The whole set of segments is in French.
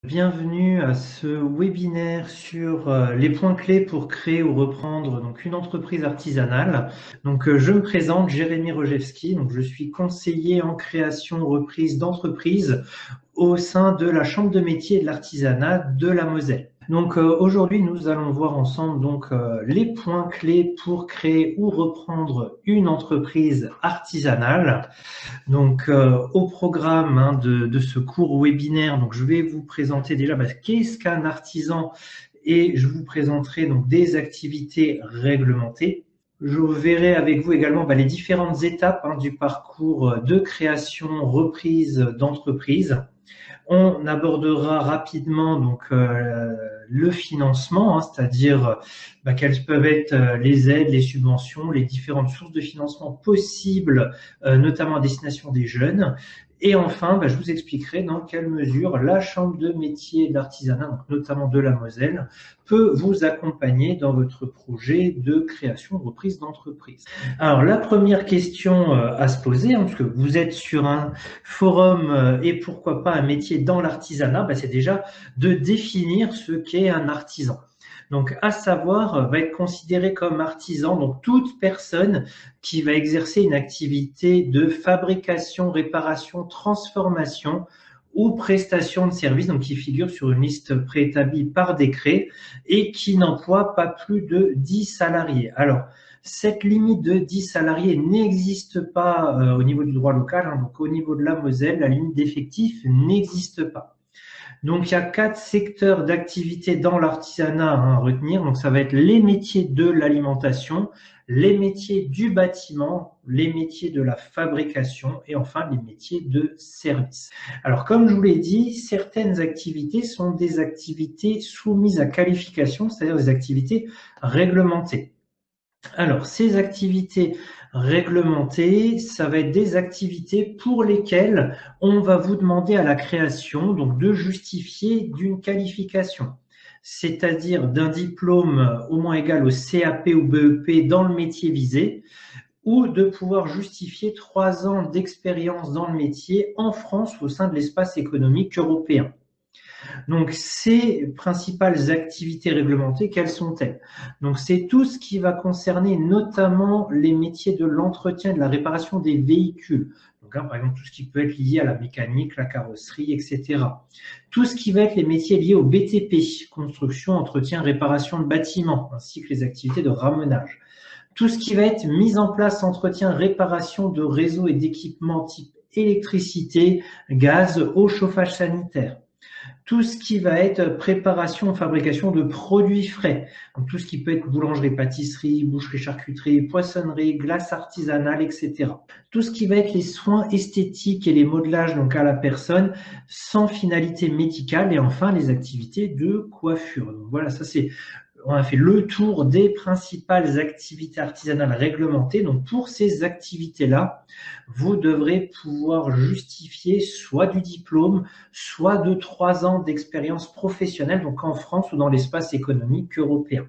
Bienvenue à ce webinaire sur les points clés pour créer ou reprendre une entreprise artisanale. Je me présente, Jérémy Rojewski, je suis conseiller en création reprise d'entreprise au sein de la Chambre de métier et de l'artisanat de la Moselle. Aujourd'hui, nous allons voir ensemble les points clés pour créer ou reprendre une entreprise artisanale. Au programme de ce cours webinaire, je vais vous présenter déjà qu'est-ce qu'un artisan et je vous présenterai des activités réglementées. Je verrai avec vous également les différentes étapes du parcours de création, reprise d'entreprise. On abordera rapidement le financement, c'est-à-dire quelles peuvent être les aides, les subventions, les différentes sources de financement possibles, notamment à destination des jeunes. Et enfin, je vous expliquerai dans quelle mesure la Chambre de métier et de l'artisanat, notamment de la Moselle, peut vous accompagner dans votre projet de création, reprise d'entreprise. Alors, la première question à se poser, parce que vous êtes sur un forum et pourquoi pas un métier dans l'artisanat, c'est déjà de définir ce qu'est un artisan. À savoir, va être considéré comme artisan, toute personne qui va exercer une activité de fabrication, réparation, transformation ou prestation de services, qui figure sur une liste préétablie par décret et qui n'emploie pas plus de 10 salariés. Alors, cette limite de 10 salariés n'existe pas au niveau du droit local, au niveau de la Moselle, la limite d'effectifs n'existe pas. Il y a 4 secteurs d'activité dans l'artisanat à retenir. Ça va être les métiers de l'alimentation, les métiers du bâtiment, les métiers de la fabrication et enfin les métiers de service. Alors, comme je vous l'ai dit, certaines activités sont des activités soumises à qualification, c'est-à-dire des activités réglementées. Alors, ces activités réglementées, ça va être des activités pour lesquelles on va vous demander à la création de justifier d'une qualification, c'est-à-dire d'un diplôme au moins égal au CAP ou BEP dans le métier visé, ou de pouvoir justifier 3 ans d'expérience dans le métier en France au sein de l'espace économique européen. Ces principales activités réglementées, quelles sont-elles? C'est tout ce qui va concerner notamment les métiers de l'entretien et de la réparation des véhicules. Par exemple, tout ce qui peut être lié à la mécanique, la carrosserie, etc. Tout ce qui va être les métiers liés au BTP, construction, entretien, réparation de bâtiments, ainsi que les activités de ramenage. Tout ce qui va être mise en place, entretien, réparation de réseaux et d'équipements type électricité, gaz, eau, chauffage sanitaire. Tout ce qui va être préparation, fabrication de produits frais. Tout ce qui peut être boulangerie, pâtisserie, boucherie, charcuterie, poissonnerie, glace artisanale, etc. Tout ce qui va être les soins esthétiques et les modelages à la personne sans finalité médicale et enfin les activités de coiffure. Voilà, on a fait le tour des principales activités artisanales réglementées. Pour ces activités-là, vous devrez pouvoir justifier soit du diplôme, soit de 3 ans d'expérience professionnelle, en France ou dans l'espace économique européen.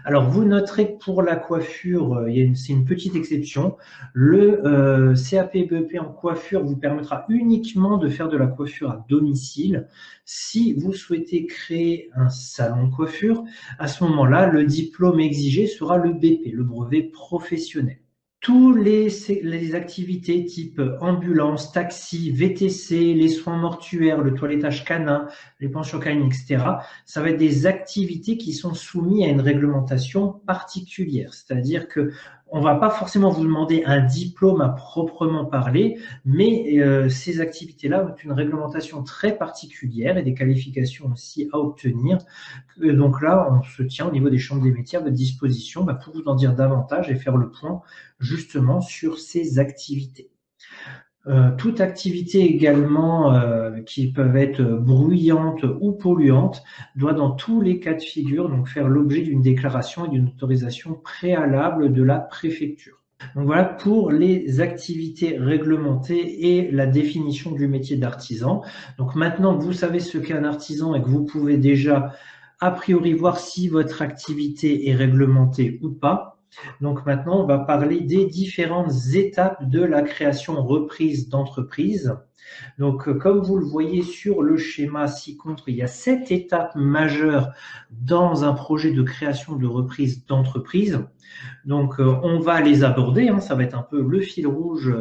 Alors, vous noterez que pour la coiffure, c'est une petite exception. Le CAP-BEP en coiffure vous permettra uniquement de faire de la coiffure à domicile. Si vous souhaitez créer un salon de coiffure, à ce moment-là, le diplôme exigé sera le BP, le brevet professionnel. Tous les activités type ambulance, taxi, VTC, les soins mortuaires, le toilettage canin, les pensions canines, etc., ça va être des activités qui sont soumises à une réglementation particulière. C'est-à-dire que on va pas forcément vous demander un diplôme à proprement parler, mais ces activités-là ont une réglementation très particulière et des qualifications aussi à obtenir. Là, on se tient au niveau des chambres des métiers à votre disposition pour vous en dire davantage et faire le point justement sur ces activités. Toute activité également qui peuvent être bruyantes ou polluantes doit dans tous les cas de figure faire l'objet d'une déclaration et d'une autorisation préalable de la préfecture. Voilà pour les activités réglementées et la définition du métier d'artisan. Maintenant que vous savez ce qu'est un artisan et que vous pouvez déjà a priori voir si votre activité est réglementée ou pas, Donc maintenant, on va parler des différentes étapes de la création-reprise d'entreprise. Donc, comme vous le voyez sur le schéma ci-contre, il y a 7 étapes majeures dans un projet de création de reprise d'entreprise. Donc, on va les aborder, hein, ça va être un peu le fil rouge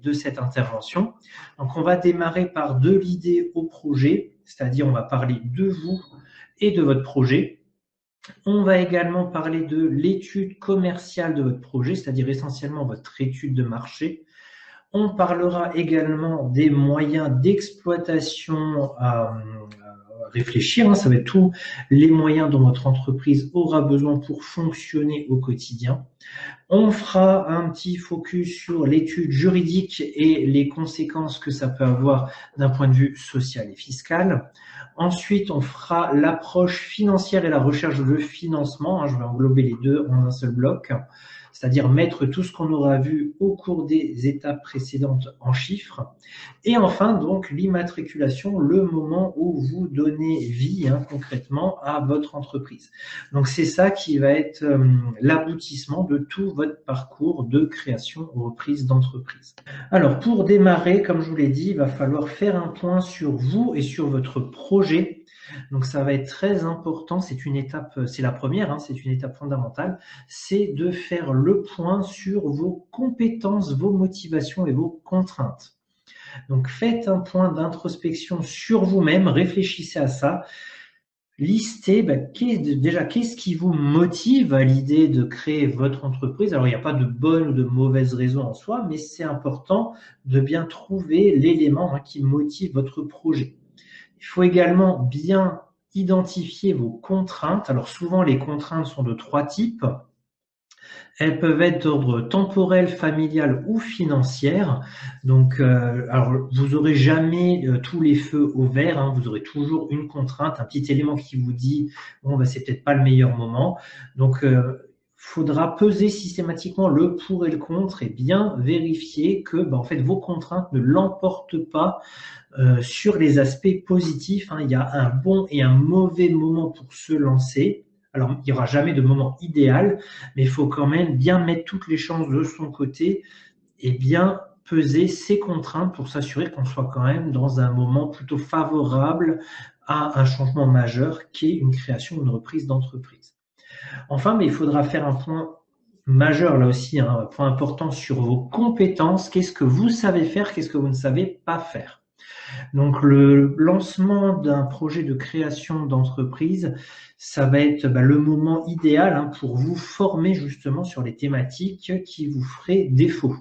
de cette intervention. Donc, on va démarrer par de l'idée au projet, c'est-à-dire on va parler de vous et de votre projet. On va également parler de l'étude commerciale de votre projet, c'est-à-dire essentiellement votre étude de marché. On parlera également des moyens d'exploitation à réfléchir. Ça va être tous les moyens dont votre entreprise aura besoin pour fonctionner au quotidien. On fera un petit focus sur l'étude juridique et les conséquences que ça peut avoir d'un point de vue social et fiscal. Ensuite, on fera l'approche financière et la recherche de financement. Je vais englober les deux en un seul bloc, c'est-à-dire mettre tout ce qu'on aura vu au cours des étapes précédentes en chiffres. Et enfin, donc, l'immatriculation, le moment où vous donnez vie concrètement à votre entreprise. Donc, c'est ça qui va être l'aboutissement de tout votre parcours de création ou reprise d'entreprise. Alors, pour démarrer, comme je vous l'ai dit, il va falloir faire un point sur vous et sur votre projet. Donc, ça va être très important. C'est une étape, c'est la première, c'est une étape fondamentale. C'est de faire le point sur vos compétences, vos motivations et vos contraintes. Donc, faites un point d'introspection sur vous-même, réfléchissez à ça. Listez qu'est-ce qui vous motive à l'idée de créer votre entreprise. Alors, il n'y a pas de bonne ou de mauvaise raison en soi, mais c'est important de bien trouver l'élément qui motive votre projet. Il faut également bien identifier vos contraintes. Alors, souvent, les contraintes sont de 3 types. Elles peuvent être d'ordre temporel, familial ou financière. Donc, alors vous aurez jamais tous les feux au vert. Vous aurez toujours une contrainte, un petit élément qui vous dit bon, c'est peut-être pas le meilleur moment. Donc, faudra peser systématiquement le pour et le contre et bien vérifier que en fait vos contraintes ne l'emportent pas sur les aspects positifs. Il y a un bon et un mauvais moment pour se lancer. Alors, il n'y aura jamais de moment idéal, mais il faut quand même bien mettre toutes les chances de son côté et bien peser ses contraintes pour s'assurer qu'on soit quand même dans un moment plutôt favorable à un changement majeur qui est une création, une reprise d'entreprise. Enfin, mais il faudra faire un point majeur là aussi, un point important sur vos compétences. Qu'est-ce que vous savez faire, qu'est-ce que vous ne savez pas faire? Donc, le lancement d'un projet de création d'entreprise, ça va être le moment idéal pour vous former justement sur les thématiques qui vous feraient défaut.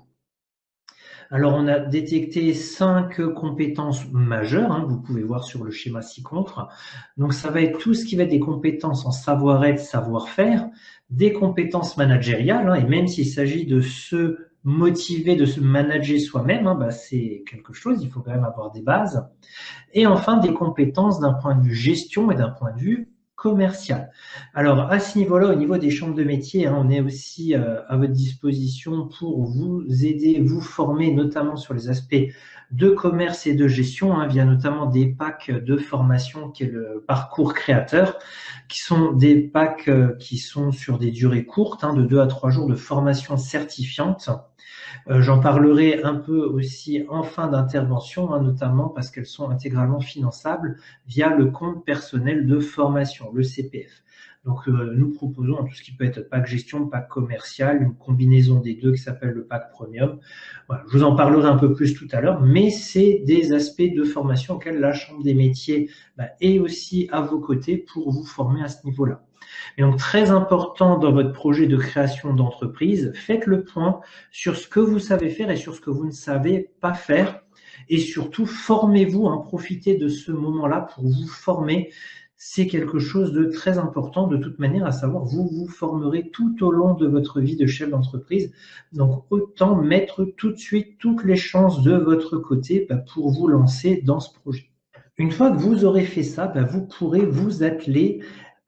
Alors, on a détecté 5 compétences majeures, vous pouvez voir sur le schéma ci-contre. Donc, ça va être tout ce qui va être des compétences en savoir-être, savoir-faire, des compétences managériales, et même s'il s'agit de se motiver, de se manager soi-même, c'est quelque chose, il faut quand même avoir des bases. Et enfin, des compétences d'un point de vue gestion et d'un point de vue commercial. Alors, à ce niveau-là, au niveau des chambres de métier, on est aussi à votre disposition pour vous aider, vous former, notamment sur les aspects de commerce et de gestion, via notamment des packs de formation qui est le parcours créateur, qui sont des packs qui sont sur des durées courtes, de 2 à 3 jours de formation certifiante. J'en parlerai un peu aussi en fin d'intervention, notamment parce qu'elles sont intégralement finançables via le compte personnel de formation, le CPF. Donc, nous proposons tout ce qui peut être pack gestion, pack commercial, une combinaison des deux qui s'appelle le pack premium. Voilà, je vous en parlerai un peu plus tout à l'heure, mais c'est des aspects de formation auxquels la Chambre des métiers est aussi à vos côtés pour vous former à ce niveau-là. Et donc, très important dans votre projet de création d'entreprise, faites le point sur ce que vous savez faire et sur ce que vous ne savez pas faire. Et surtout, formez-vous, profitez de ce moment-là pour vous former. C'est quelque chose de très important de toute manière, à savoir, vous vous formerez tout au long de votre vie de chef d'entreprise. Donc, autant mettre tout de suite toutes les chances de votre côté pour vous lancer dans ce projet. Une fois que vous aurez fait ça, vous pourrez vous atteler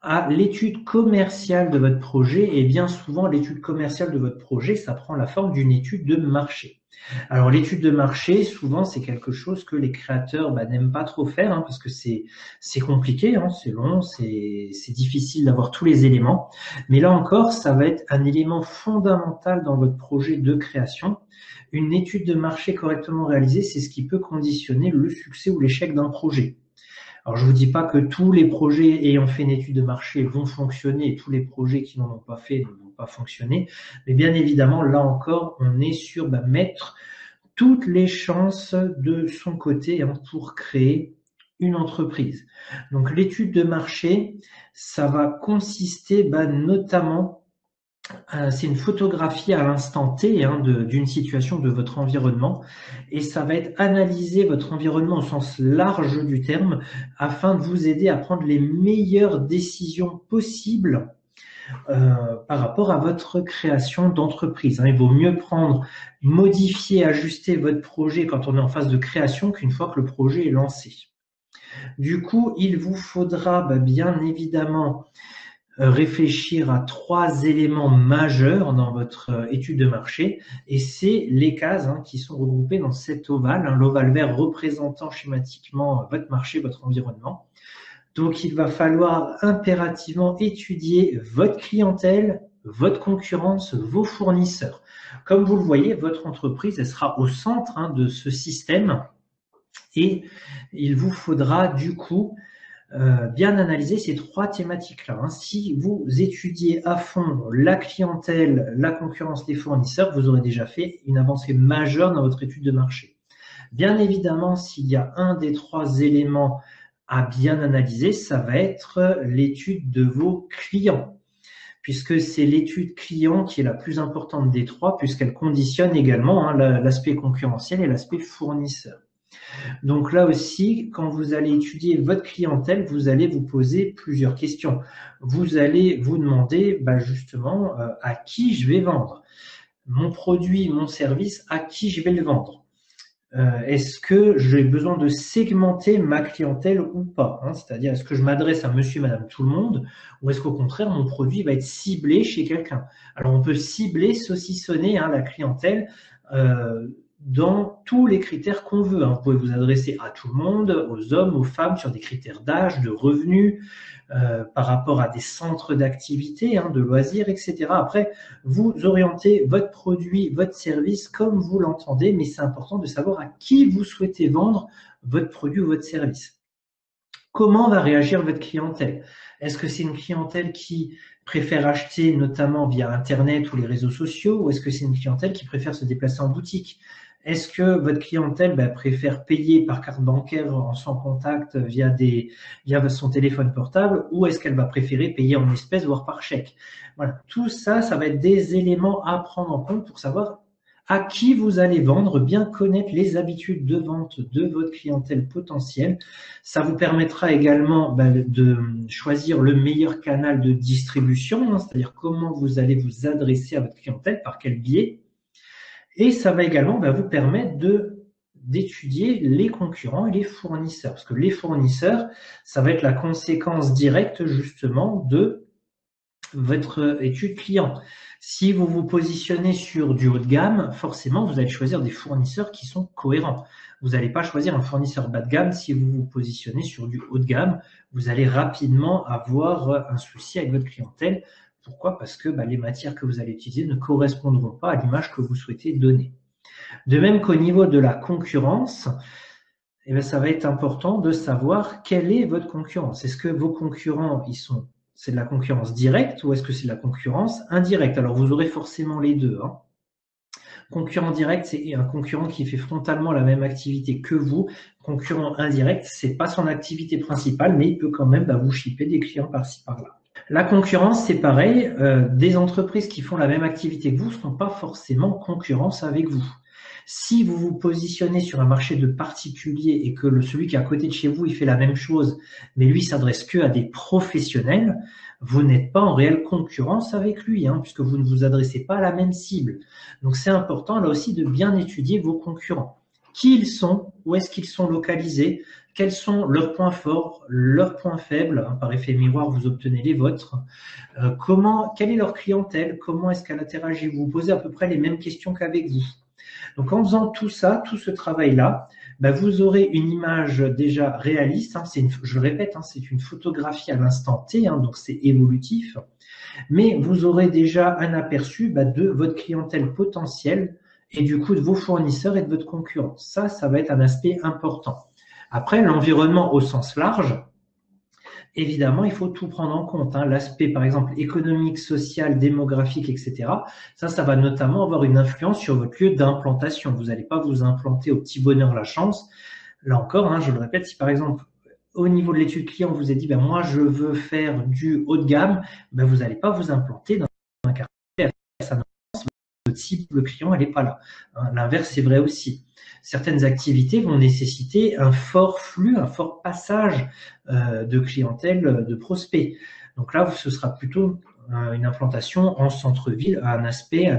à l'étude commerciale de votre projet. Et bien souvent, l'étude commerciale de votre projet, ça prend la forme d'une étude de marché. Alors, l'étude de marché, souvent, c'est quelque chose que les créateurs n'aiment pas trop faire, parce que c'est compliqué, c'est long, c'est difficile d'avoir tous les éléments. Mais là encore, ça va être un élément fondamental dans votre projet de création. Une étude de marché correctement réalisée, c'est ce qui peut conditionner le succès ou l'échec d'un projet. Alors, je ne vous dis pas que tous les projets ayant fait une étude de marché vont fonctionner et tous les projets qui n'en ont pas fait ne vont pas fonctionner. Mais bien évidemment, là encore, on est sur mettre toutes les chances de son côté pour créer une entreprise. Donc, l'étude de marché, ça va consister notamment c'est une photographie à l'instant T d'une situation de votre environnement et ça va être analyser votre environnement au sens large du terme afin de vous aider à prendre les meilleures décisions possibles par rapport à votre création d'entreprise. Il vaut mieux modifier, ajuster votre projet quand on est en phase de création qu'une fois que le projet est lancé. Du coup, il vous faudra bien évidemment réfléchir à 3 éléments majeurs dans votre étude de marché et c'est les cases qui sont regroupées dans cet ovale, l'ovale vert représentant schématiquement votre marché, votre environnement. Donc, il va falloir impérativement étudier votre clientèle, votre concurrence, vos fournisseurs. Comme vous le voyez, votre entreprise elle sera au centre de ce système et il vous faudra du coup bien analyser ces 3 thématiques-là. Si vous étudiez à fond la clientèle, la concurrence, les fournisseurs, vous aurez déjà fait une avancée majeure dans votre étude de marché. Bien évidemment, s'il y a un des 3 éléments à bien analyser, ça va être l'étude de vos clients, puisque c'est l'étude client qui est la plus importante des 3, puisqu'elle conditionne également l'aspect concurrentiel et l'aspect fournisseur. Donc là aussi, quand vous allez étudier votre clientèle, vous allez vous poser plusieurs questions. Vous allez vous demander justement à qui je vais vendre mon produit, mon service, à qui je vais le vendre. Est-ce que j'ai besoin de segmenter ma clientèle ou pas, c'est-à-dire, est-ce que je m'adresse à monsieur, madame, tout le monde, ou est-ce qu'au contraire, mon produit va être ciblé chez quelqu'un? Alors, on peut cibler, saucissonner la clientèle dans tous les critères qu'on veut. Vous pouvez vous adresser à tout le monde, aux hommes, aux femmes, sur des critères d'âge, de revenus, par rapport à des centres d'activité, de loisirs, etc. Après, vous orientez votre produit, votre service comme vous l'entendez, mais c'est important de savoir à qui vous souhaitez vendre votre produit ou votre service. Comment va réagir votre clientèle? Est-ce que c'est une clientèle qui préfère acheter notamment via Internet ou les réseaux sociaux, ou est-ce que c'est une clientèle qui préfère se déplacer en boutique? Est-ce que votre clientèle préfère payer par carte bancaire sans contact via son téléphone portable, ou est-ce qu'elle va préférer payer en espèces, voire par chèque? Voilà, tout ça, ça va être des éléments à prendre en compte pour savoir à qui vous allez vendre, bien connaître les habitudes de vente de votre clientèle potentielle. Ça vous permettra également de choisir le meilleur canal de distribution, c'est-à-dire comment vous allez vous adresser à votre clientèle, par quel biais. Et ça va également vous permettre d'étudier les concurrents et les fournisseurs. Parce que les fournisseurs, ça va être la conséquence directe justement de votre étude client. Si vous vous positionnez sur du haut de gamme, forcément, vous allez choisir des fournisseurs qui sont cohérents. Vous n'allez pas choisir un fournisseur bas de gamme si vous vous positionnez sur du haut de gamme. Vous allez rapidement avoir un souci avec votre clientèle. Pourquoi? Parce que les matières que vous allez utiliser ne correspondront pas à l'image que vous souhaitez donner. De même qu'au niveau de la concurrence, ça va être important de savoir quelle est votre concurrence. Est-ce que vos concurrents, c'est de la concurrence directe ou est-ce que c'est de la concurrence indirecte? Alors, vous aurez forcément les deux. Concurrent direct, c'est un concurrent qui fait frontalement la même activité que vous. Concurrent indirect, c'est pas son activité principale, mais il peut quand même vous shipper des clients par-ci, par-là. La concurrence, c'est pareil. Des entreprises qui font la même activité que vous ne sont pas forcément concurrence avec vous. Si vous vous positionnez sur un marché de particuliers et que celui qui est à côté de chez vous, il fait la même chose, mais lui s'adresse que à des professionnels, vous n'êtes pas en réelle concurrence avec lui, puisque vous ne vous adressez pas à la même cible. Donc, c'est important là aussi de bien étudier vos concurrents. Qui ils sont, où est-ce qu'ils sont localisés, quels sont leurs points forts, leurs points faibles. Par effet miroir, vous obtenez les vôtres. Quelle est leur clientèle, comment est-ce qu'elle interagit? Vous vous posez à peu près les mêmes questions qu'avec vous. Donc en faisant tout ça, tout ce travail-là, vous aurez une image déjà réaliste. Je le répète, c'est une photographie à l'instant T, donc c'est évolutif. Mais vous aurez déjà un aperçu de votre clientèle potentielle et du coup de vos fournisseurs et de votre concurrence. Ça va être un aspect important. Après, l'environnement au sens large, évidemment, il faut tout prendre en compte. L'aspect, par exemple, économique, social, démographique, etc. Ça va notamment avoir une influence sur votre lieu d'implantation. Vous n'allez pas vous implanter au petit bonheur la chance. Là encore, je le répète, si par exemple, au niveau de l'étude client, on vous a dit, moi, je veux faire du haut de gamme, vous n'allez pas vous implanter dans un quartier à sa votre cible client, elle n'est pas là. L'inverse, c'est vrai aussi. Certaines activités vont nécessiter un fort flux, un fort passage de clientèle, de prospects. Donc là, ce sera plutôt une implantation en centre-ville, un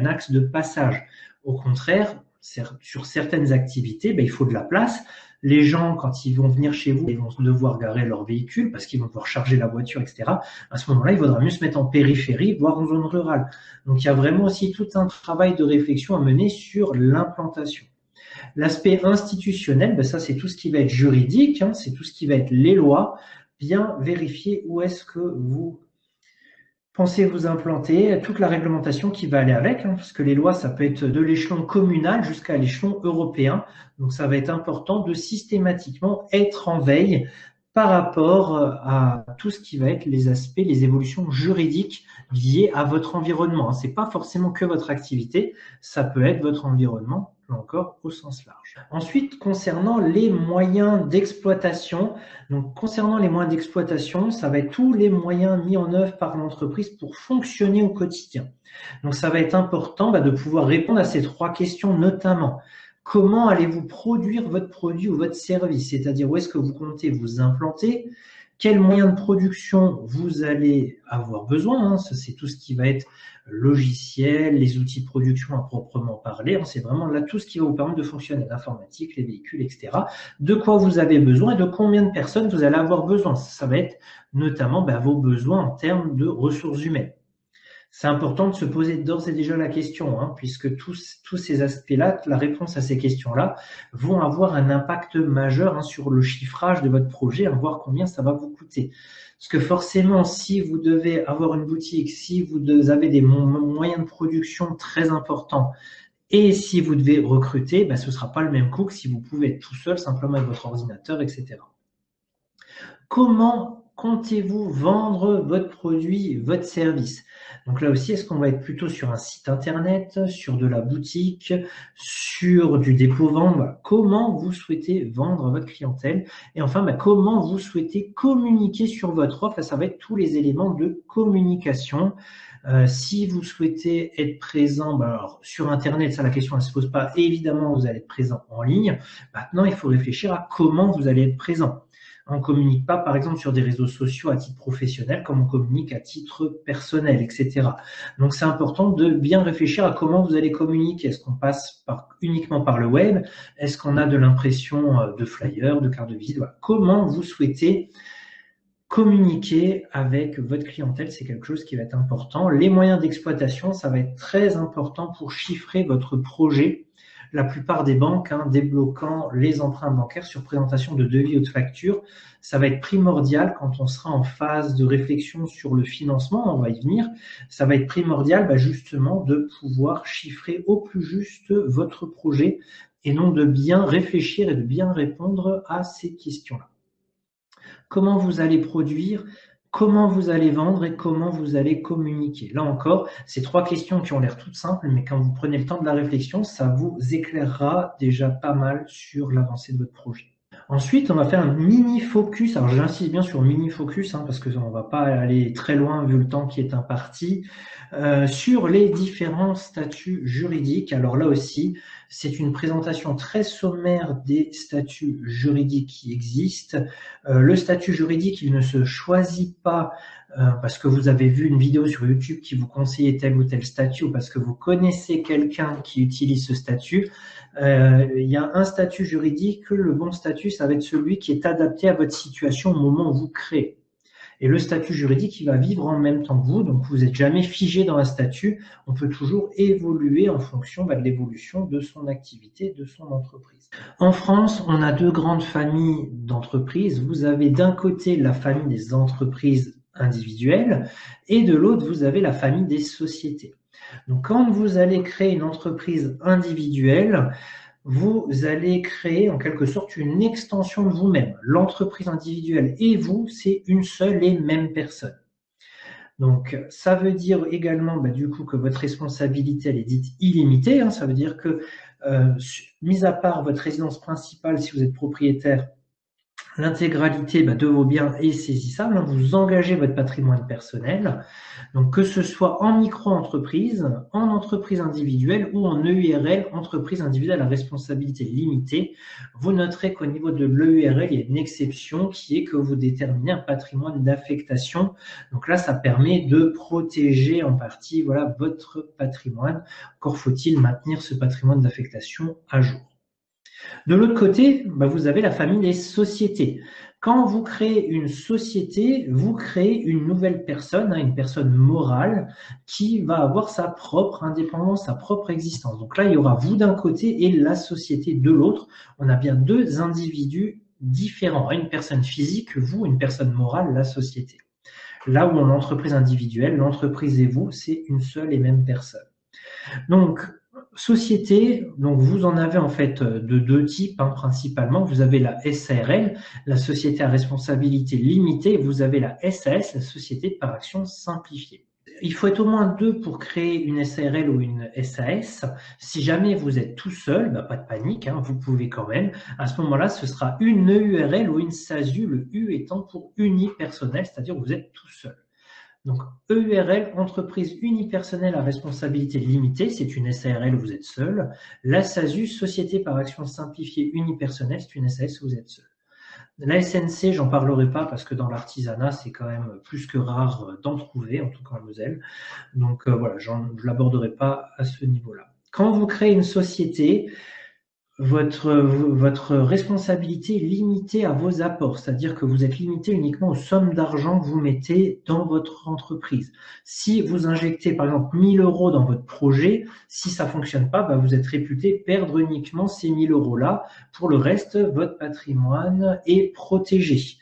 axe de passage. Au contraire, sur certaines activités, il faut de la place. Les gens, quand ils vont venir chez vous, ils vont devoir garer leur véhicule parce qu'ils vont devoir charger la voiture, etc. À ce moment-là, il vaudra mieux se mettre en périphérie, voire en zone rurale. Donc, il y a vraiment aussi tout un travail de réflexion à mener sur l'implantation. L'aspect institutionnel, ça, c'est tout ce qui va être juridique, c'est tout ce qui va être les lois. Bien vérifier où est-ce que vous pensez vous implanter, toute la réglementation qui va aller avec, parce que les lois, ça peut être de l'échelon communal jusqu'à l'échelon européen. Donc, ça va être important de systématiquement être en veille par rapport à tout ce qui va être les aspects, les évolutions juridiques liées à votre environnement. C'est pas forcément que votre activité, ça peut être votre environnement, là encore, au sens large. Ensuite, concernant les moyens d'exploitation, ça va être tous les moyens mis en œuvre par l'entreprise pour fonctionner au quotidien. Donc, ça va être important de pouvoir répondre à ces 3 questions, notamment. Comment allez-vous produire votre produit ou votre service? C'est-à-dire, où est-ce que vous comptez vous implanter? Quels moyens de production vous allez avoir besoin? C'est tout ce qui va être logiciel, les outils de production à proprement parler. C'est vraiment là tout ce qui va vous permettre de fonctionner, l'informatique, les véhicules, etc. De quoi vous avez besoin et de combien de personnes vous allez avoir besoin. Ça va être notamment vos besoins en termes de ressources humaines. C'est important de se poser d'ores et déjà la question, puisque tous ces aspects-là, la réponse à ces questions-là, vont avoir un impact majeur sur le chiffrage de votre projet, voir combien ça va vous coûter. Parce que forcément, si vous devez avoir une boutique, si vous avez des moyens de production très importants, et si vous devez recruter, ce ne sera pas le même coût que si vous pouvez être tout seul, simplement avec votre ordinateur, etc. Comment comptez-vous vendre votre produit, votre service? Donc là aussi, est-ce qu'on va être plutôt sur un site internet, sur de la boutique, sur du dépôt-vente? Comment vous souhaitez vendre votre clientèle? Et enfin, comment vous souhaitez communiquer sur votre offre? Ça va être tous les éléments de communication. Si vous souhaitez être présent alors, sur Internet, ça la question ne se pose pas. Évidemment, vous allez être présent en ligne. Maintenant, il faut réfléchir à comment vous allez être présent. On ne communique pas, par exemple, sur des réseaux sociaux à titre professionnel comme on communique à titre personnel, etc. Donc, c'est important de bien réfléchir à comment vous allez communiquer. Est-ce qu'on passe uniquement par le web? Est-ce qu'on a de l'impression de flyers, de cartes de visite? Voilà. Comment vous souhaitez communiquer avec votre clientèle? C'est quelque chose qui va être important. Les moyens d'exploitation, ça va être très important pour chiffrer votre projet. La plupart des banques débloquant les emprunts bancaires sur présentation de devis ou de factures, ça va être primordial quand on sera en phase de réflexion sur le financement, on va y venir, ça va être primordial justement de pouvoir chiffrer au plus juste votre projet et non de bien réfléchir et de bien répondre à ces questions-là. Comment vous allez produire, comment vous allez vendre et comment vous allez communiquer. Là encore, ces 3 questions qui ont l'air toutes simples, mais quand vous prenez le temps de la réflexion, ça vous éclairera déjà pas mal sur l'avancée de votre projet. Ensuite, on va faire un mini-focus. Alors, j'insiste bien sur mini-focus parce qu'on ne va pas aller très loin vu le temps qui est imparti. Sur les différents statuts juridiques. Alors là aussi, c'est une présentation très sommaire des statuts juridiques qui existent. Le statut juridique, il ne se choisit pas parce que vous avez vu une vidéo sur YouTube qui vous conseillait tel ou tel statut ou parce que vous connaissez quelqu'un qui utilise ce statut. Il y a un statut juridique, le bon statut, ça va être celui qui est adapté à votre situation au moment où vous créez. Et le statut juridique, il va vivre en même temps que vous, donc vous n'êtes jamais figé dans un statut. On peut toujours évoluer en fonction de l'évolution de son activité, de son entreprise. En France, on a deux grandes familles d'entreprises. Vous avez d'un côté la famille des entreprises individuelles et de l'autre, vous avez la famille des sociétés. Donc, quand vous allez créer une entreprise individuelle, vous allez créer en quelque sorte une extension de vous-même. L'entreprise individuelle et vous, c'est une seule et même personne. Donc, ça veut dire également du coup que votre responsabilité, elle est dite illimitée. Hein. Ça veut dire que, mis à part votre résidence principale, si vous êtes propriétaire, l'intégralité de vos biens est saisissable. Vous engagez votre patrimoine personnel. Donc, que ce soit en micro-entreprise, en entreprise individuelle ou en EURL, entreprise individuelle à responsabilité limitée, vous noterez qu'au niveau de l'EURL, il y a une exception qui est que vous déterminez un patrimoine d'affectation. Donc là, ça permet de protéger en partie votre patrimoine. Encore faut-il maintenir ce patrimoine d'affectation à jour. De l'autre côté, vous avez la famille des sociétés. Quand vous créez une société, vous créez une nouvelle personne, une personne morale qui va avoir sa propre indépendance, sa propre existence. Donc là, il y aura vous d'un côté et la société de l'autre. On a bien deux individus différents. Une personne physique, vous, une personne morale, la société. Là où en entreprise individuelle, l'entreprise et vous, c'est une seule et même personne. Donc, société, donc vous en avez en fait de deux types principalement. Vous avez la SARL, la société à responsabilité limitée, et vous avez la SAS, la société par action simplifiée. Il faut être au moins deux pour créer une SARL ou une SAS. Si jamais vous êtes tout seul, pas de panique, vous pouvez quand même. À ce moment-là, ce sera une EURL ou une SASU, le U étant pour unipersonnel, c'est-à-dire que vous êtes tout seul. Donc, EURL, entreprise unipersonnelle à responsabilité limitée, c'est une SARL où vous êtes seul. La SASU, société par action simplifiée unipersonnelle, c'est une SAS où vous êtes seul. La SNC, j'en parlerai pas parce que dans l'artisanat, c'est quand même plus que rare d'en trouver, en tout cas en Moselle. Donc voilà, je ne l'aborderai pas à ce niveau-là. Quand vous créez une société, votre responsabilité est limitée à vos apports, c'est-à-dire que vous êtes limité uniquement aux sommes d'argent que vous mettez dans votre entreprise. Si vous injectez par exemple 1 000 € dans votre projet, si ça fonctionne pas, vous êtes réputé perdre uniquement ces 1 000 € là. Pour le reste, votre patrimoine est protégé.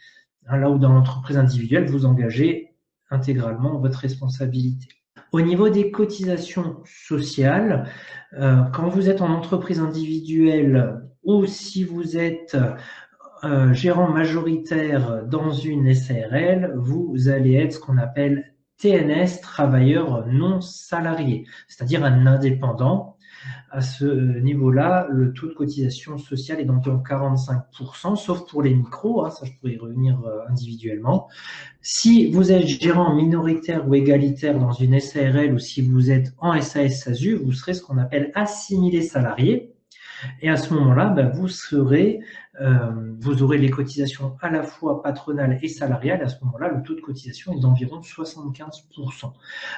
Là où dans l'entreprise individuelle, vous engagez intégralement votre responsabilité. Au niveau des cotisations sociales, quand vous êtes en entreprise individuelle ou si vous êtes gérant majoritaire dans une SARL, vous allez être ce qu'on appelle TNS, travailleur non salarié, c'est-à-dire un indépendant. À ce niveau-là, le taux de cotisation sociale est d'environ 45%, sauf pour les micros, ça je pourrais y revenir individuellement. Si vous êtes gérant minoritaire ou égalitaire dans une SARL ou si vous êtes en SAS-SASU, vous serez ce qu'on appelle assimilé salarié. Et à ce moment-là, vous aurez les cotisations à la fois patronales et salariales. À ce moment-là, le taux de cotisation est d'environ 75%.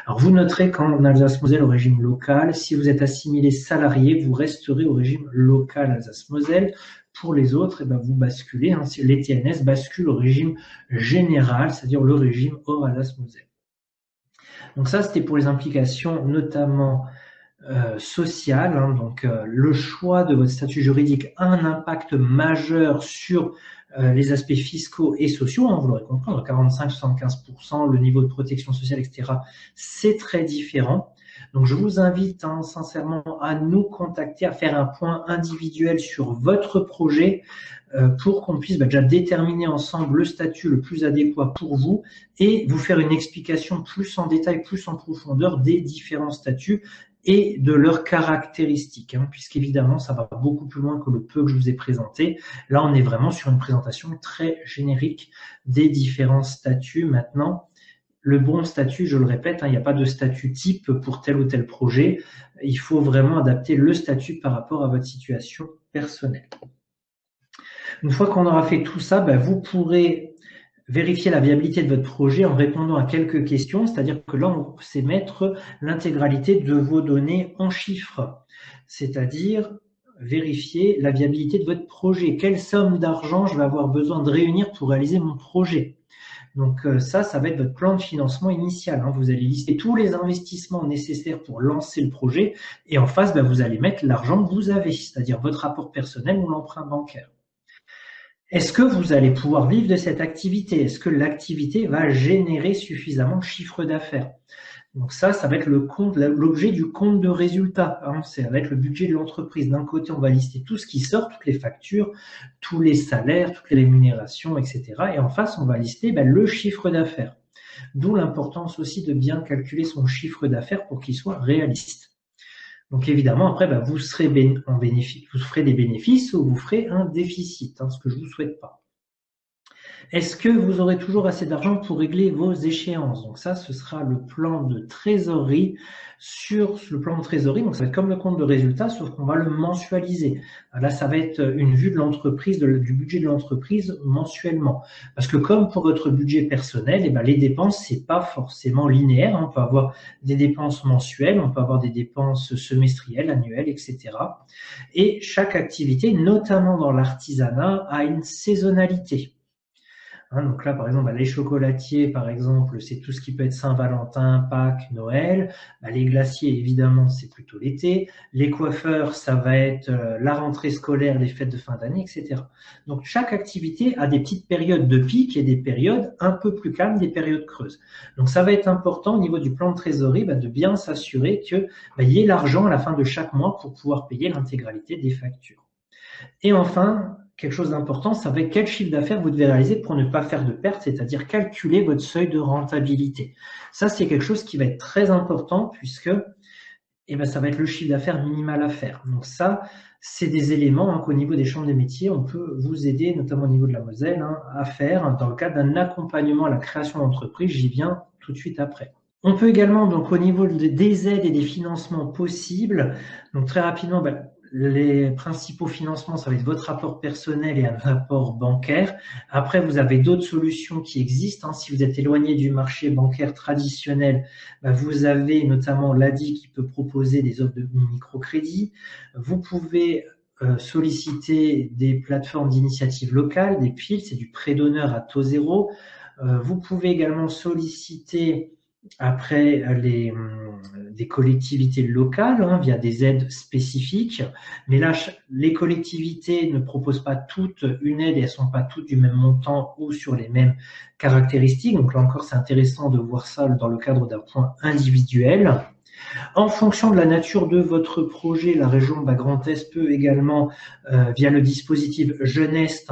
Alors, vous noterez qu'en Alsace-Moselle, au régime local, si vous êtes assimilé salarié, vous resterez au régime local Alsace-Moselle. Pour les autres, vous basculez, les TNS basculent au régime général, c'est-à-dire le régime hors Alsace-Moselle. Donc ça, c'était pour les implications notamment sociales. Donc le choix de votre statut juridique a un impact majeur sur les aspects fiscaux et sociaux, vous l'aurez compris, 45-75%, le niveau de protection sociale, etc., c'est très différent. Donc, je vous invite sincèrement à nous contacter, à faire un point individuel sur votre projet pour qu'on puisse déjà déterminer ensemble le statut le plus adéquat pour vous et vous faire une explication plus en détail, plus en profondeur des différents statuts et de leurs caractéristiques, puisqu'évidemment, ça va beaucoup plus loin que le peu que je vous ai présenté. Là, on est vraiment sur une présentation très générique des différents statuts. Maintenant, le bon statut, je le répète, il n'y a pas de statut type pour tel ou tel projet. Il faut vraiment adapter le statut par rapport à votre situation personnelle. Une fois qu'on aura fait tout ça, vous pourrez vérifier la viabilité de votre projet en répondant à quelques questions, c'est-à-dire que là, on sait mettre l'intégralité de vos données en chiffres, c'est-à-dire vérifier la viabilité de votre projet. Quelle somme d'argent je vais avoir besoin de réunir pour réaliser mon projet? Donc ça va être votre plan de financement initial, hein. Vous allez lister tous les investissements nécessaires pour lancer le projet et en face, vous allez mettre l'argent que vous avez, c'est-à-dire votre rapport personnel ou l'emprunt bancaire. Est-ce que vous allez pouvoir vivre de cette activité? Est-ce que l'activité va générer suffisamment de chiffre d'affaires? Donc ça va être l'objet du compte de résultat, hein. Ça va être le budget de l'entreprise. D'un côté, on va lister tout ce qui sort, toutes les factures, tous les salaires, toutes les rémunérations, etc. Et en face, on va lister le chiffre d'affaires. D'où l'importance aussi de bien calculer son chiffre d'affaires pour qu'il soit réaliste. Donc évidemment, après, vous serez en bénéfice, vous ferez des bénéfices ou vous ferez un déficit, hein, ce que je ne vous souhaite pas. Est-ce que vous aurez toujours assez d'argent pour régler vos échéances? Donc ça, ce sera le plan de trésorerie. Sur le plan de trésorerie, donc ça va être comme le compte de résultat, sauf qu'on va le mensualiser. Là, ça va être une vue de l'entreprise, du budget de l'entreprise mensuellement. Parce que comme pour votre budget personnel, les dépenses, c'est pas forcément linéaire, hein. On peut avoir des dépenses mensuelles, on peut avoir des dépenses semestrielles, annuelles, etc. Et chaque activité, notamment dans l'artisanat, a une saisonnalité. Hein, donc là, par exemple, les chocolatiers, par exemple, c'est tout ce qui peut être Saint-Valentin, Pâques, Noël. Les glaciers, évidemment, c'est plutôt l'été. Les coiffeurs, ça va être la rentrée scolaire, les fêtes de fin d'année, etc. Donc chaque activité a des petites périodes de pic et des périodes un peu plus calmes, des périodes creuses. Donc ça va être important au niveau du plan de trésorerie de bien s'assurer qu'il y ait l'argent à la fin de chaque mois pour pouvoir payer l'intégralité des factures. Et enfin, quelque chose d'important, ça va être quel chiffre d'affaires vous devez réaliser pour ne pas faire de perte, c'est-à-dire calculer votre seuil de rentabilité. Ça, c'est quelque chose qui va être très important puisque ça va être le chiffre d'affaires minimal à faire. Donc ça, c'est des éléments qu'au niveau des chambres des métiers, on peut vous aider, notamment au niveau de la Moselle, à faire dans le cadre d'un accompagnement à la création d'entreprise. J'y viens tout de suite après. On peut également, donc au niveau des aides et des financements possibles, donc très rapidement, les principaux financements, ça va être votre rapport personnel et un rapport bancaire. Après, vous avez d'autres solutions qui existent, hein. Si vous êtes éloigné du marché bancaire traditionnel, vous avez notamment l'ADI qui peut proposer des offres de microcrédit. Vous pouvez solliciter des plateformes d'initiative locale, des PIL, c'est du prêt d'honneur à taux zéro. Vous pouvez également solliciter après des collectivités locales via des aides spécifiques. Mais là, les collectivités ne proposent pas toutes une aide et elles ne sont pas toutes du même montant ou sur les mêmes caractéristiques. Donc là encore, c'est intéressant de voir ça dans le cadre d'un point individuel. En fonction de la nature de votre projet, la région Grand Est peut également, via le dispositif Jeunesse,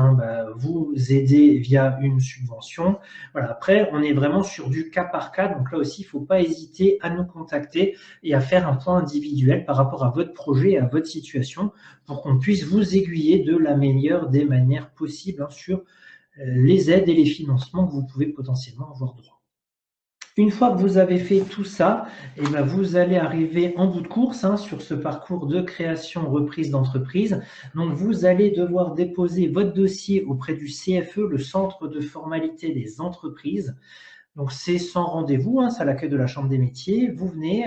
vous aider via une subvention. Voilà. Après, on est vraiment sur du cas par cas. Donc là aussi, il ne faut pas hésiter à nous contacter et à faire un point individuel par rapport à votre projet et à votre situation pour qu'on puisse vous aiguiller de la meilleure des manières possibles sur les aides et les financements que vous pouvez potentiellement avoir droit. Une fois que vous avez fait tout ça, vous allez arriver en bout de course sur ce parcours de création reprise d'entreprise. Donc, vous allez devoir déposer votre dossier auprès du CFE, le Centre de formalité des entreprises. Donc, c'est sans rendez-vous, c'est à l'accueil de la Chambre des métiers. Vous venez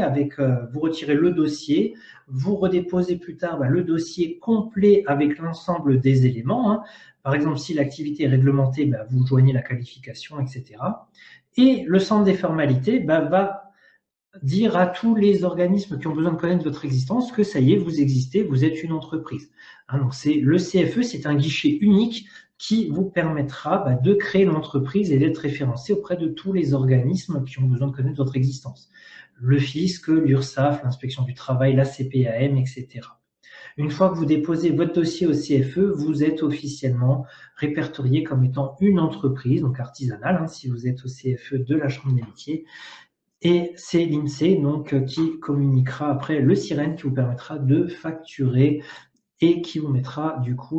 vous retirez le dossier, vous redéposez plus tard le dossier complet avec l'ensemble des éléments. Par exemple, si l'activité est réglementée, vous joignez la qualification, etc. Et le centre des formalités va dire à tous les organismes qui ont besoin de connaître votre existence que ça y est, vous existez, vous êtes une entreprise. Donc le CFE, c'est un guichet unique qui vous permettra de créer l'entreprise et d'être référencé auprès de tous les organismes qui ont besoin de connaître votre existence. Le fisc, l'URSSAF, l'inspection du travail, la CPAM, etc. Une fois que vous déposez votre dossier au CFE, vous êtes officiellement répertorié comme étant une entreprise, donc artisanale, si vous êtes au CFE de la Chambre des métiers. Et c'est l'INSEE qui communiquera après le SIREN qui vous permettra de facturer et qui vous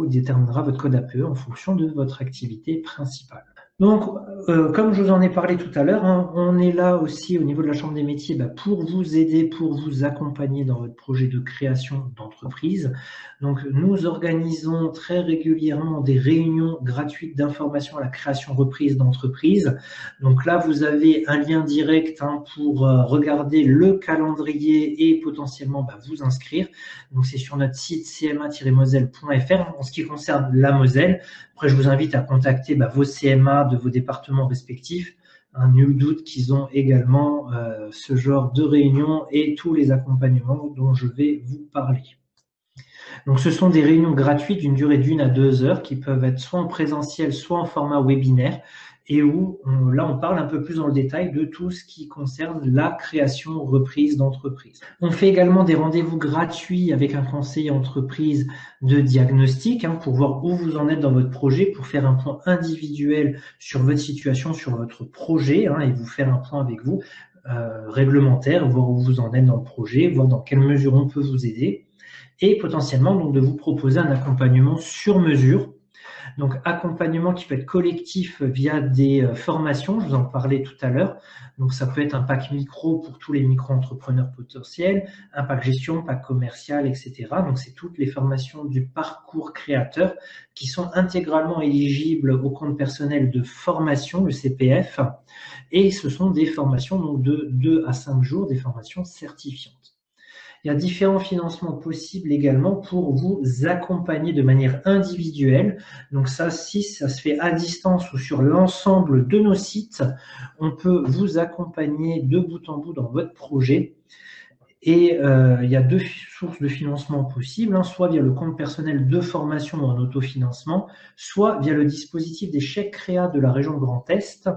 déterminera votre code APE en fonction de votre activité principale. Donc, comme je vous en ai parlé tout à l'heure, on est là aussi au niveau de la Chambre des métiers pour vous aider, pour vous accompagner dans votre projet de création d'entreprise. Donc, nous organisons très régulièrement des réunions gratuites d'information à la création reprise d'entreprise. Donc là, vous avez un lien direct pour regarder le calendrier et potentiellement vous inscrire. Donc, c'est sur notre site cma-moselle.fr en ce qui concerne la Moselle. Après, je vous invite à contacter vos CMA camarades de vos départements respectifs. Nul doute qu'ils ont également ce genre de réunions et tous les accompagnements dont je vais vous parler. Donc, ce sont des réunions gratuites d'une durée d'1 à 2 heures qui peuvent être soit en présentiel, soit en format webinaire et où là, on parle un peu plus dans le détail de tout ce qui concerne la création, reprise d'entreprise. On fait également des rendez-vous gratuits avec un conseiller entreprise de diagnostic pour voir où vous en êtes dans votre projet, pour faire un point individuel sur votre situation, sur votre projet et vous faire un point avec vous réglementaire, voir où vous en êtes dans le projet, voir dans quelle mesure on peut vous aider et potentiellement donc de vous proposer un accompagnement sur mesure. Donc, accompagnement qui peut être collectif via des formations, je vous en parlais tout à l'heure. Donc, ça peut être un pack micro pour tous les micro-entrepreneurs potentiels, un pack gestion, pack commercial, etc. Donc, c'est toutes les formations du parcours créateur qui sont intégralement éligibles au compte personnel de formation, le CPF. Et ce sont des formations donc, de 2 à 5 jours, des formations certifiantes. Il y a différents financements possibles également pour vous accompagner de manière individuelle. Donc ça, si ça se fait à distance ou sur l'ensemble de nos sites, on peut vous accompagner de bout en bout dans votre projet. Et il y a 2 sources de financement possibles, soit via le compte personnel de formation en autofinancement, soit via le dispositif des chèques créa de la région Grand Est.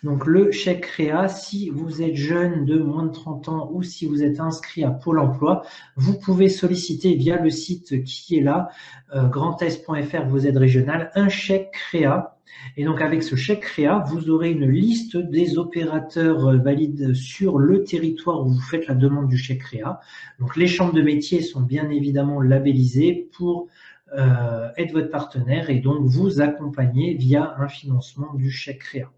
Donc, le chèque créa, si vous êtes jeune de moins de 30 ans ou si vous êtes inscrit à Pôle emploi, vous pouvez solliciter via le site qui est là, grandest.fr, vos aides régionales, un chèque créa. Et donc, avec ce chèque créa, vous aurez une liste des opérateurs valides sur le territoire où vous faites la demande du chèque créa. Donc, les chambres de métiers sont bien évidemment labellisées pour être votre partenaire et donc vous accompagner via un financement du chèque créa.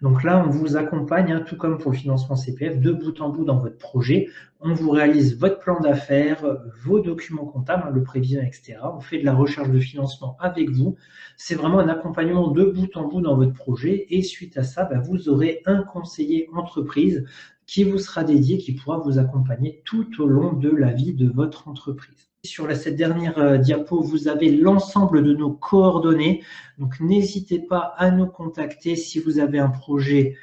Donc là, on vous accompagne, tout comme pour le financement CPF, de bout en bout dans votre projet. On vous réalise votre plan d'affaires, vos documents comptables, le prévisionnel, etc. On fait de la recherche de financement avec vous. C'est vraiment un accompagnement de bout en bout dans votre projet. Et suite à ça, vous aurez un conseiller entreprise qui vous sera dédié, qui pourra vous accompagner tout au long de la vie de votre entreprise. Sur cette dernière diapo, vous avez l'ensemble de nos coordonnées. Donc, n'hésitez pas à nous contacter si vous avez un projet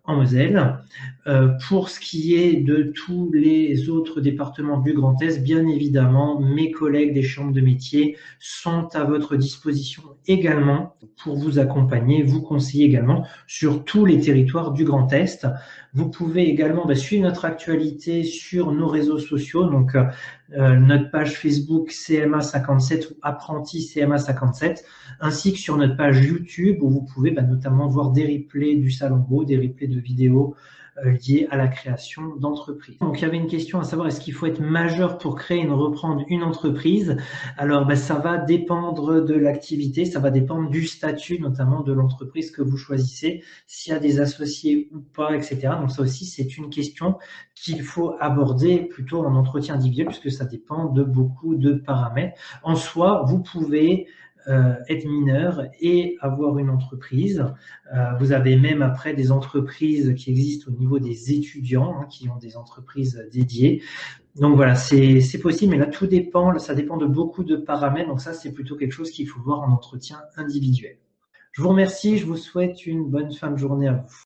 en Moselle. Pour ce qui est de tous les autres départements du Grand Est, bien évidemment, mes collègues des chambres de métiers sont à votre disposition également pour vous accompagner, vous conseiller également sur tous les territoires du Grand Est. Vous pouvez également suivre notre actualité sur nos réseaux sociaux, donc notre page Facebook CMA57 ou Apprenti CMA57, ainsi que sur notre page YouTube où vous pouvez notamment voir des replays du Salon Go, des replays de vidéos liées à la création d'entreprises. Donc, il y avait une question à savoir, est-ce qu'il faut être majeur pour créer et reprendre une entreprise? Alors, ça va dépendre de l'activité, ça va dépendre du statut, notamment de l'entreprise que vous choisissez, s'il y a des associés ou pas, etc. Donc, ça aussi, c'est une question qu'il faut aborder plutôt en entretien individuel, puisque ça dépend de beaucoup de paramètres. En soi, vous pouvez être mineur et avoir une entreprise. Vous avez même après des entreprises qui existent au niveau des étudiants qui ont des entreprises dédiées. Donc voilà, c'est possible, mais là tout dépend, ça dépend de beaucoup de paramètres. Donc ça, c'est plutôt quelque chose qu'il faut voir en entretien individuel. Je vous remercie, je vous souhaite une bonne fin de journée à vous.